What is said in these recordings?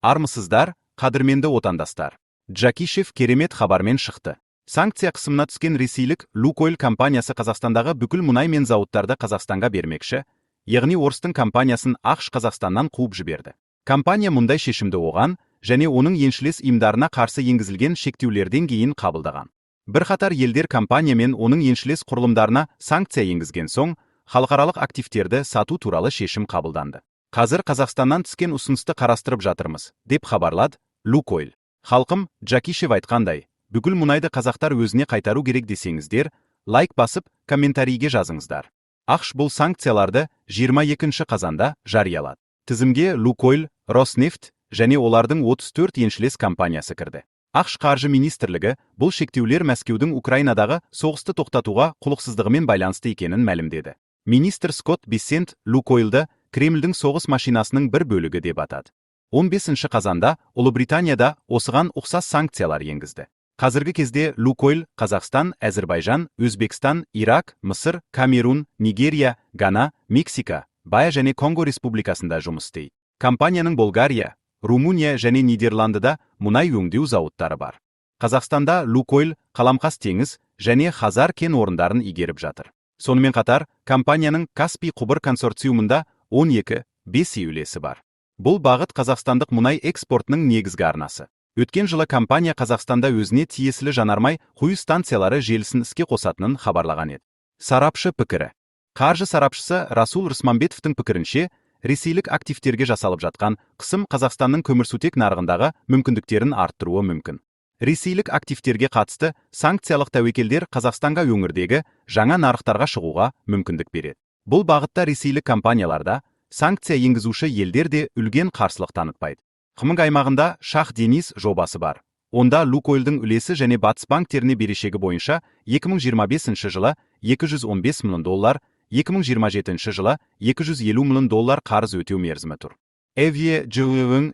Армысыздар, қадірменді отандастар. Джакишев керемет хабармен шықты. Санкция қысымына түскен ресейлік Лукойл компаниясы Қазақстандағы бүкіл мұнай мен зауыттарды Қазақстанға бермекші, яғни орыстың компаниясын ақш Қазақстаннан қуып жіберді. Компания мұндай шешімді оған және оның еншілес ұйымдарына қарсы енгізілген шектеулерден кейін қабылдаған. Бірқатар елдер компания мен оның еншілес құрылымдарына санкция енгізген соң, халықаралық активтерді сату туралы шешім қабылданды. Қазір Қазақстаннан түскен ұсынысты қарастырып жатырмыз, деп хабарлады Лукойл. Халқым, Джакишев айтқандай, бүкіл мұнайды қазақтар өзіне қайтару керек десеңіздер, лайк басып, комментарийге жазыңыздар. ақш бұл санкцияларды 22 қазанда жариялады. Тізімге Лукойл, Роснефть және олардың 34 еншілес компаниясы кірді. ақш қаржы министрлігі бұл шектеулер Мәскеудің Украинадағы соғысты тоқтатуға құлықсыздығымен байланысты екенін мәлімдеді. Министр Скотт Бессент Лукойлды Кремльдің соғыс машинасының бір бөлігі деп атады. 15 қазанда Ұлыбританияда осыған ұқсас санкциялар енгізді. Қазіргі кезде Лукойл Қазақстан, Әзірбайжан, Өзбекстан, Ирак, Мысыр, Камерун, Нигерия, Гана, Мексика, Бая және Конго республикасында жұмыс істейді. Компанияның Болгария, Румыния және Нидерландыда мұнай өңдеу зауыттары бар. Қазақстанда Лукойл Қаламқас теңіз және Хазар кен орындарын игеріп жатыр. Сонымен қатар, компанияның Каспий құбыр консорциумында 12,5% үлесі бар. Бұл бағыт қазақстандық мұнай экспортының негізгі арнасы. Өткен жылы компания Қазақстанда өзіне тиесілі жанармай құю станциялары желісін іске қосатынын хабарлаған еді. Сарапшы пікірі. Қаржы сарапшысы Расул Рысманбетовтің пікірінше, ресейлік активтерге жасалып жатқан қысым Қазақстанның көмірсутек нарығындағы мүмкіндіктерін арттыруы мүмкін. Ресейлік активтерге қатысты санкциялық тәуекелдер Қазақстанға өңірдегі жаңа нарықтарға шығуға мүмкіндік береді. Бұл бағытта ресейлік компанияларда санкция енгізуші елдер де үлкен қарсылық танытпайды. Қымың аймағында Шах Дениз жобасы бар. Онда Лукойлдың үлесі және Батыс банктеріне берешегі бойынша 2025 жылы $215 миллион, 2027 жылы $250 миллион қарыз өтеу мерзімі тұр. Эве ЖВ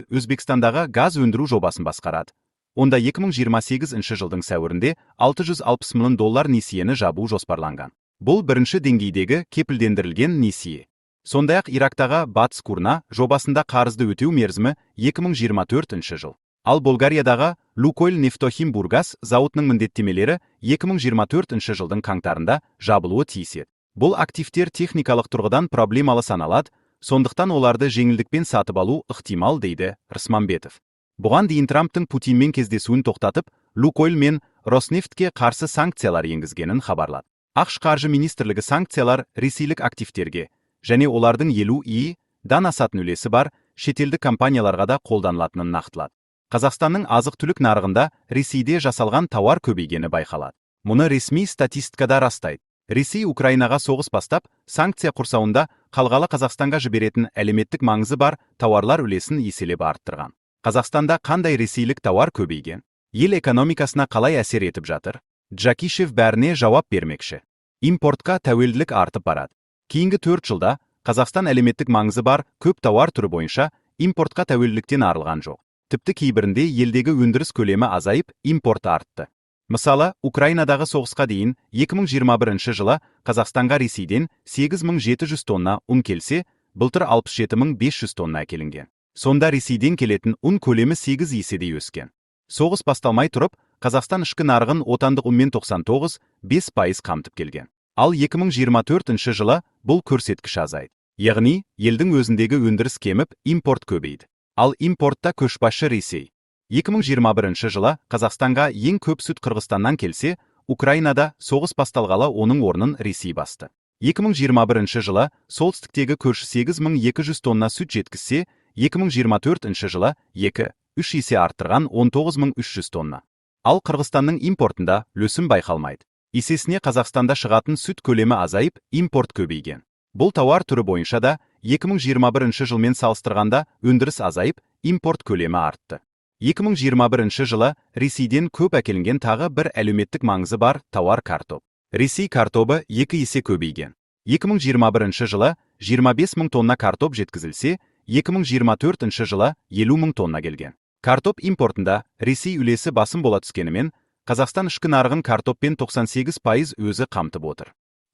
Өзбекстандағы газ өндіру жобасын басқарады. Онда 2028 жылдың сәуірінде $660 миллион несиені жабу жоспарланған. Бұл бірінші деңгейдегі кепілдендірілген несие. Сондай-ақ Ирактағы Батыс Курна жобасында қарызды өтеу мерзімі 2024 жыл. Ал Болгариядағы Лукойл Нефтохим Бургас зауытының міндеттемелері 2024 жылдың қаңтарында жабылуы тиіс еді. Бұл активтер техникалық тұрғыдан проблемалы саналады, сондықтан оларды жеңілдікпен сатып алу ықтимал, дейді Рысманбетов. Бұған дейін Трамптың Путинмен кездесуін тоқтатып, Лукойл мен Роснефтке қарсы санкциялар енгізгенін хабарлады. ақш қаржы министрлігі санкциялар ресейлік активтерге және олардың 50%-дан асатын үлесі бар шетелдік компанияларға да қолданылатынын нақтылады. Қазақстанның азық-түлік нарығында Ресейде жасалған тауар көбейгені байқалады. Мұны ресми статистикада растайды. Ресей Украинаға соғыс бастап, санкция құрсауында қалғалы Қазақстанға жіберетін әлеуметтік маңызы бар тауарлар үлесін еселеп арттырған. Қазақстанда қандай ресейлік тауар көбейген? Ел экономикасына қалай әсер етіп жатыр? Джакишев бәріне жауап бермекші. Импортқа тәуелділік артып барады. Кейінгі 4 жылда Қазақстан әлеуметтік маңызы бар көп тауар түрі бойынша импортқа тәуелділіктен арылған жоқ. Тіпті кейбірінде елдегі өндіріс көлемі азайып, импорт артты. Мысалы, Украинадағы соғысқа дейін 2021 жылы Қазақстанға Ресейден 8700 тонна ұн келсе, былтыр 67500 тонна әкелінген. Сонда Ресейден келетін ұн көлемі 8 еседей өскен. Соғыс басталмай тұрып, Қазақстан ішкі нарығын отандық ұнмен 99,5% қамтып келген. Ал 2024 жылы бұл көрсеткіш азайды. Яғни, елдің өзіндегі өндіріс кеміп, импорт көбейді. Ал импортта көшбасшы Ресей. 2021 жылы Қазақстанға ең көп сүт Қырғызстаннан келсе, Украинада соғыс басталғалы оның орнын Ресей басты. 2021 жылы солтүстіктегі көрші 8200 тонна сүт жеткізсе, 2024 жылы 2-3 есе арттырған 19300 тонна. Ал Қырғызстанның импортында өсім байқалмайды. Есесіне Қазақстанда шығатын сүт көлемі азайып, импорт көбейген. Бұл тауар түрі бойынша да 2021 жылмен салыстырғанда өндіріс азайып, импорт көлемі артты. 2021 жылы Ресейден көп әкелінген тағы бір әлеуметтік маңызы бар тауар картоп. Ресей картобы 2 есе көбейген. 2021 жылы 25 мың тонна картоп жеткізілсе, 2024 жылы 50 мың тонна келген. Картоп импортында Ресей үлесі басым бола түскенімен, Қазақстан ішкі нарығын картоппен 98% өзі қамтып отыр.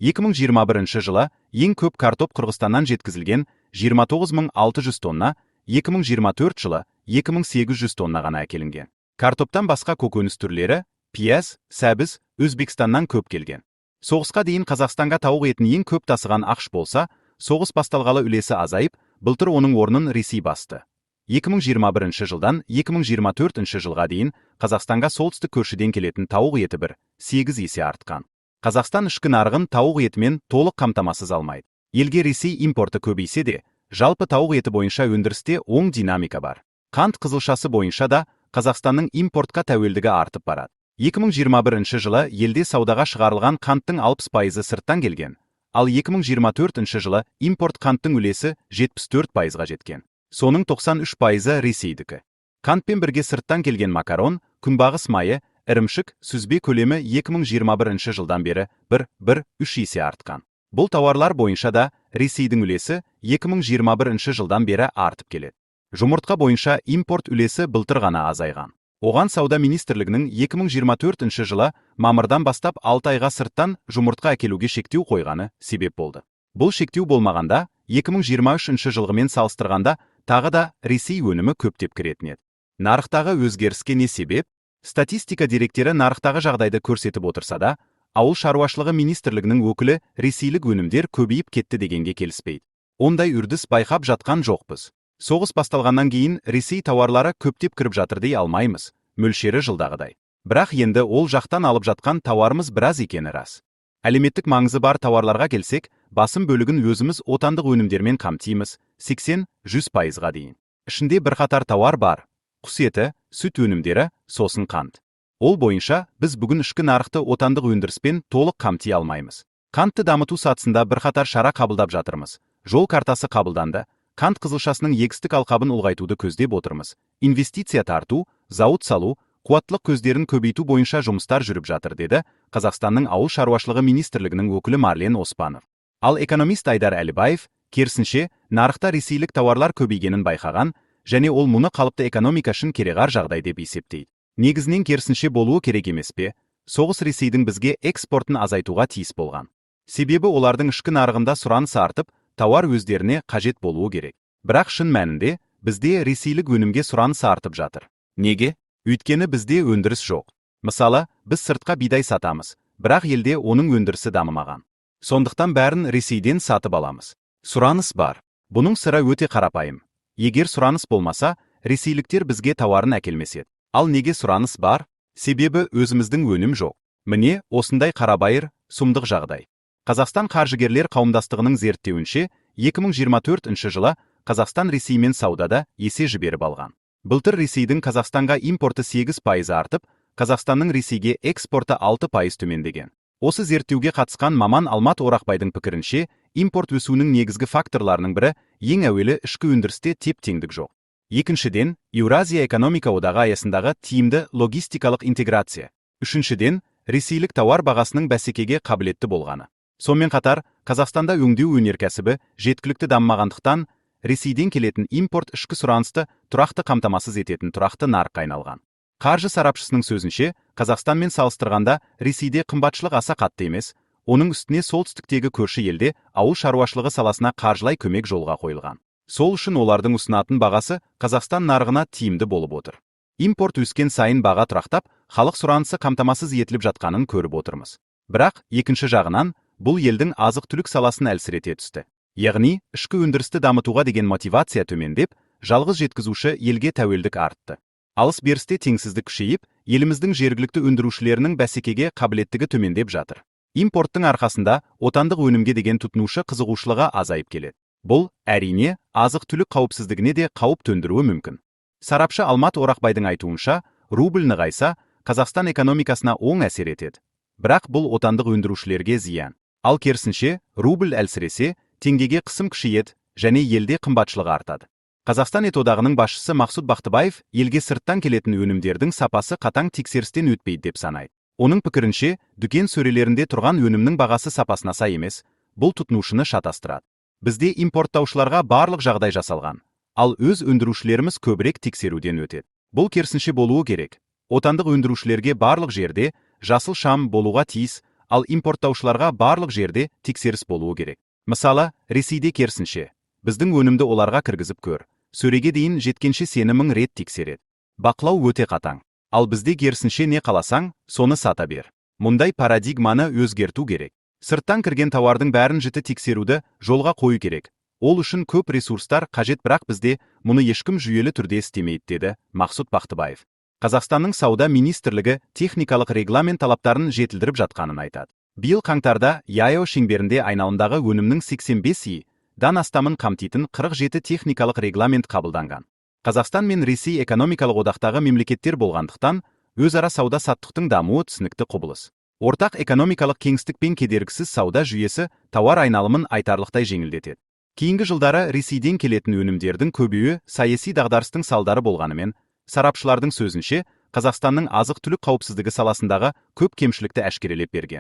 2021 жылы ең көп картоп Қырғызстаннан жеткізілген 29600 тонна, 2024 жылы 2800 тонна ғана әкелінген. Картоптан басқа көкөніс түрлері, пияз, сәбіз Өзбекстаннан көп келген. Соғысқа дейін Қазақстанға тауық етін ең көп тасыған ақш болса, соғыс басталғалы үлесі азайып, былтыр оның орнын Ресей басты. 2021 жылдан 2024 жылға дейін Қазақстанға солтүстік көршіден келетін тауық еті 8 есе артқан. Қазақстан ішкі нарығын тауық етімен толық қамтамасыз алмайды. Елге Ресей импорты көбейсе де, жалпы тауық еті бойынша өндірісте оң динамика бар. Қант қызылшасы бойынша да Қазақстанның импортқа тәуелдігі артып барады. 2021 жылы елде саудаға шығарылған қанттың 60% сырттан келген, ал 2024 жылы импорт қанттың үлесі 74%-ға жеткен. Соның 93% Ресейдікі. Қантпен бірге сырттан келген макарон, күнбағыс майы, ірімшік, сүзбе көлемі 2021 жылдан бері 1,3 есе артқан. Бұл тауарлар бойынша да Ресейдің үлесі 2021 жылдан бері артып келеді. Жұмыртқа бойынша импорт үлесі былтыр ғана азайған. Оған Сауда министрлігінің 2024 жылы мамырдан бастап 6 айға сырттан жұмыртқа әкелуге шектеу қойғаны себеп болды. Бұл шектеу болмағанда, 2023 жылғымен салыстырғанда тағы да Ресей өнімі көптеп кіретін еді. Нарықтағы өзгеріске не себеп? Статистика деректері нарықтағы жағдайды көрсетіп отырса да, Ауыл шаруашылығы министрлігінің өкілі ресейлік өнімдер көбейіп кетті дегенге келіспейді. Ондай үрдіс байқап жатқан жоқпыз. Соғыс басталғаннан кейін Ресей тауарлары көптеп кіріп жатыр дей алмаймыз, мөлшері жылдағыдай. Бірақ енді ол жақтан алып жатқан тауарымыз біраз екені рас. Әлеуметтік маңызы бар тауарларға келсек, басым бөлігін өзіміз отандық өнімдермен қамтимыз, 80-100%-ға дейін. Ішінде бірқатар тауар бар: құс еті, сүт өнімдері, сосын қант. Ол бойынша біз бүгін ішкі нарықты отандық өндіріспен толық қамти алмаймыз. Қантты дамыту сатысында бірқатар шара қабылдап жатырмыз. Жол картасы қабылданды. Қант қызылшасының егістік алқабын ұлғайтуды көздеп отырмыз. Инвестиция тарту, зауыт салу, қуаттылық көздерін көбейту бойынша жұмыстар жүріп жатыр, деді Қазақстанның Ауыл шаруашылығы министрлігінің өкілі Марлен Оспанов. Ал экономист Айдар Әлібаев, керісінше, нарықта ресейлік тауарлар көбейгенін байқаған, және ол мұны қалыпты экономика үшін кереғар жағдай деп есептейді. Негізінен керісінше болуы керек емес пе? Соғыс Ресейдің бізге экспортын азайтуға тиіс болған. Себебі олардың ішкі нарығында сұраныс артып, тауар өздеріне қажет болуы керек. Бірақ шын мәнінде бізде ресейлік өнімге сұраныс артып жатыр. Неге? Өйткені бізде өндіріс жоқ. Мысалы, біз сыртқа бидай сатамыз, бірақ елде оның өндірісі дамымаған. Сондықтан бәрін Ресейден сатып аламыз. Сұраныс бар. Бұның сыры өте қарапайым. Егер сұраныс болмаса, ресейліктер бізге тауарын әкелмес еді. Ал неге сұраныс бар? Себебі өзіміздің өнім жоқ. Міне, осындай қарабайыр, сұмдық жағдай. Қазақстан қаржыгерлер қауымдастығының зерттеуінше, 2024 жылы Қазақстан Ресеймен саудада есе жіберіп алған. Былтыр Ресейдің Қазақстанға импорты 8% артып, Қазақстанның Ресейге экспорты 6% төмендеген. Осы зерттеуге қатысқан маман Алмат Орақбайдың пікірінше, импорт өсуінің негізгі факторларының бірі ең әуелі ішкі өндірісте теп-теңдік жоқ. Екіншіден, Еуразия экономика одағы аясындағы тиімді логистикалық интеграция. Үшіншіден, ресейлік тауар бағасының бәсекеге қабілетті болғаны. Сонымен қатар, Қазақстанда өңдеу өнеркәсібі жеткілікті дамымағандықтан, Ресейден келетін импорт ішкі сұранысты тұрақты қамтамасыз ететін тұрақты нарыққа айналған. Қаржы сарапшысының сөзінше, Қазақстанмен салыстырғанда Ресейде қымбатшылық аса қатты емес, оның үстіне солтүстіктегі көрші елде ауыл шаруашылығы саласына қаржылай көмек жолға қойылған. Сол үшін олардың ұсынатын бағасы Қазақстан нарығына тиімді болып отыр. Импорт өскен сайын баға тұрақтап, халық сұранысы қамтамасыз етіліп жатқанын көріп отырмыз. Бірақ, екінші жағынан, бұл елдің азық-түлік саласын әлсірете түсті. Яғни, ішкі өндірісті дамытуға деген мотивация төмендеп, жалғыз жеткізуші елге тәуелдік артты. Алыс-берісте теңсіздік күшейіп, еліміздің жергілікті өндірушілерінің бәсекеге қабілеттігі төмендеп жатыр. Импорттың арқасында отандық өнімге деген тұтынушы қызығушылығы азайып келеді. Бұл, әрине, азық-түлік қауіпсіздігіне де қауіп төндіруі мүмкін. Сарапшы Алмат Орақбайдың айтуынша, рубль нығайса, Қазақстан экономикасына оң әсер етеді. Бірақ бұл отандық өндірушілерге зиян. Ал керісінше, рубль әлсіресе, теңгеге қысым күшейеді және елде қымбатшылығы артады. Қазақстан ет одағының басшысы Мақсұт Бақтыбаев елге сырттан келетін өнімдердің сапасы қатаң тексерістен өтпейді деп санайды. Оның пікірінше, дүкен сөрелерінде тұрған өнімнің бағасы сапасына сай емес, бұл тұтынушыны шатастырады. Бізде импорттаушыларға барлық жағдай жасалған, ал өз өндірушілеріміз көбірек тексеруден өтеді. Бұл керісінше болуы керек. Отандық өндірушілерге барлық жерде жасыл шам болуға тиіс, ал импорттаушыларға барлық жерде тексеріс болуы керек. Мысалы, Ресейде керісінше, біздің өнімді оларға кіргізіп көр, сөреге дейін жеткенше сені 1000 рет тексереді. Бақылау өте қатаң. Ал бізде керісінше не қаласаң, соны сата бер. Мұндай парадигманы өзгерту керек. Сырттан кірген тауардың бәрін жіті тексеруді жолға қою керек. Ол үшін көп ресурстар қажет, бірақ бізде мұны ешкім жүйелі түрде істемейді, деді Мақсұт Бақтыбаев. Қазақстанның сауда министрлігі техникалық регламент талаптарын жетілдіріп жатқанын айтады. Биыл қаңтарда ЯЭО шеңберінде айналымдағы өнімнің 85%дан астамын қамтитын 47 техникалық регламент қабылданған. Қазақстан мен Ресей экономикалық одақтағы мемлекеттер болғандықтан, өзара сауда-саттықтың дамуы түсінікті құбылыс. Ортақ экономикалық кеңістік пен кедергісіз сауда жүйесі тауар айналымын айтарлықтай жеңілдетеді. Кейінгі жылдары Ресейден келетін өнімдердің көбеюі саяси дағдарыстың салдары болғанымен, сарапшылардың сөзінше, Қазақстанның азық-түлік қауіпсіздігі саласындағы көп кемшілікті әшкерелеп берген.